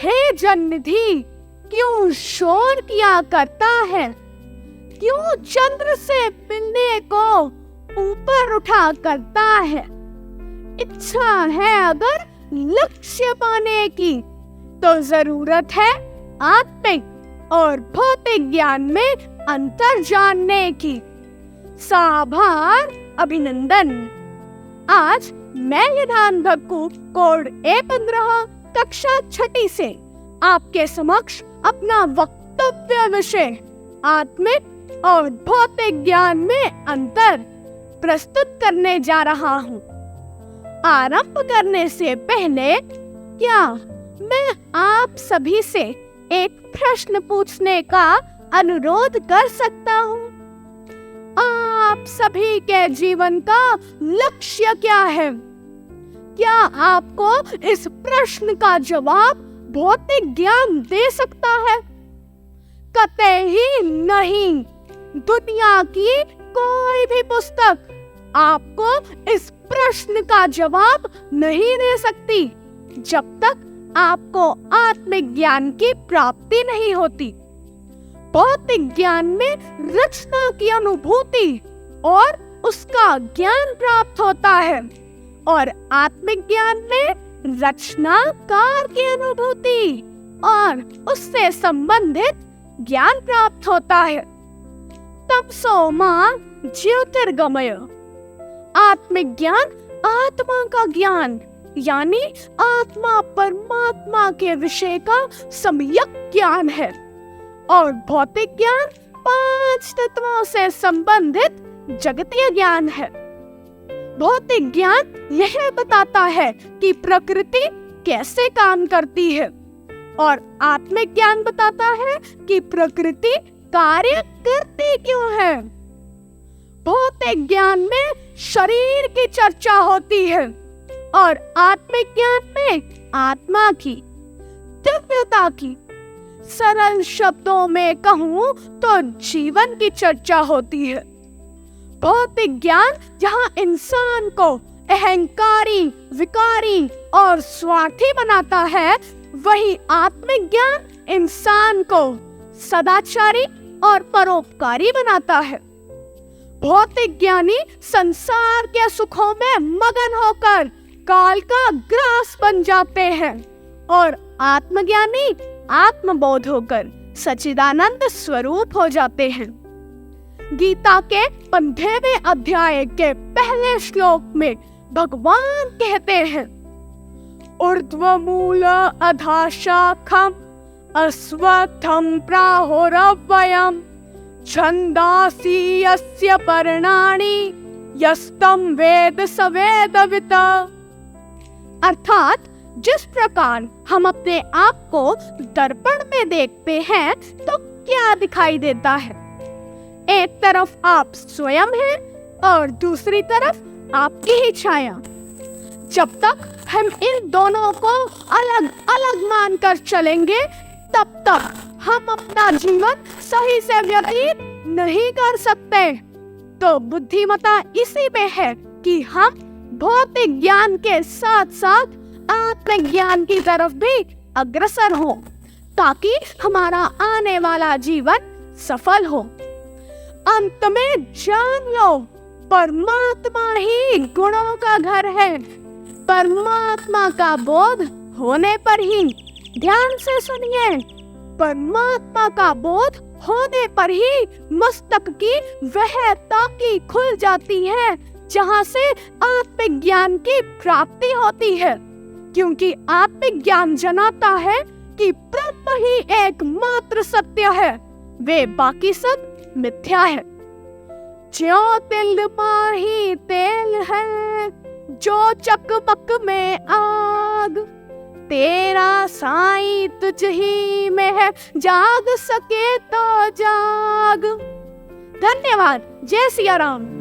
हे जन्मनिधि, क्यों शोर किया करता है? क्यों चंद्र से मिलने को ऊपर उठा करता है? इच्छा है अगर लक्ष्य पाने की, तो जरूरत है आत्मिक और भौतिक ज्ञान में अंतर जानने की। साभार अभिनंदन। आज मैं विधान भक्कू कोड A15 कक्षा 6 से आपके समक्ष अपना वक्तव्य विषय आत्मिक और भौतिक ज्ञान में अंतर प्रस्तुत करने जा रहा हूँ। आरंभ करने से पहले क्या मैं आप सभी से एक प्रश्न पूछने का अनुरोध कर सकता हूँ? आप सभी के जीवन का लक्ष्य क्या है? क्या आपको इस प्रश्न का जवाब भौतिक ज्ञान दे सकता है? कतई नहीं। दुनिया की कोई भी पुस्तक आपको इस प्रश्न का जवाब नहीं दे सकती जब तक आपको आत्मिक ज्ञान की प्राप्ति नहीं होती। भौतिक ज्ञान में रचना की अनुभूति और उसका ज्ञान प्राप्त होता है और आत्मिक ज्ञान में रचनाकार की अनुभूति और उससे संबंधित ज्ञान प्राप्त होता है। तमसो मा ज्योतिर्गमय। आत्मिक ज्ञान आत्मा का ज्ञान यानी आत्मा परमात्मा के विषय का सम्यक ज्ञान है और भौतिक ज्ञान 5 तत्वों से संबंधित जगतीय ज्ञान है। भौतिक ज्ञान यह बताता है कि प्रकृति कैसे काम करती है और आत्मिक ज्ञान बताता है कि प्रकृति कार्य करती क्यों है। भौतिक ज्ञान में शरीर की चर्चा होती है और आत्मिक ज्ञान में आत्मा की, दिव्यता की। सरल शब्दों में कहूँ तो जीवन की चर्चा होती है। भौतिक ज्ञान जहाँ इंसान को अहंकारी, विकारी और स्वार्थी बनाता है, वही आत्मिक ज्ञान इंसान को सदाचारी और परोपकारी बनाता है। भौतिक ज्ञानी संसार के सुखों में मगन होकर काल का ग्रास बन जाते हैं और आत्मज्ञानी आत्मबोध होकर सच्चिदानंद स्वरूप हो जाते हैं। गीता के 15वें अध्याय के पहले श्लोक में भगवान कहते हैं, ऊर्ध्वमूल अधःशाखम् अश्वत्थं प्राहुरव्ययम् छन्दांसि यस्य पर्णानि यस्तं वेद स वेदवित्। अर्थात जिस प्रकार हम अपने आप को दर्पण में देखते हैं तो क्या दिखाई देता है? एक तरफ आप स्वयं हैं और दूसरी तरफ आपकी ही छाया। जब तक हम इन दोनों को अलग अलग मानकर चलेंगे तब तक हम अपना जीवन सही से व्यतीत नहीं कर सकते। तो बुद्धिमता इसी में है कि हम भौतिक ज्ञान के साथ साथ आत्मिक ज्ञान की तरफ भी अग्रसर हो ताकि हमारा आने वाला जीवन सफल हो। अंत में जान लो, परमात्मा ही गुणों का घर है। परमात्मा का बोध होने पर ही, ध्यान से सुनिए, परमात्मा का बोध होने पर ही मस्तक की वह ताकी खुल जाती है जहाँ से आत्मिक ज्ञान की प्राप्ति होती है, क्योंकि आत्मिक ज्ञान जनाता है कि ब्रह्म ही एकमात्र सत्य है, वे बाकी सब मिथ्या है। जो तिल माही तेल है, जो चकमक में आग, तेरा साईं तुझ ही में है, जाग सके तो जाग। धन्यवाद। जय सिया राम।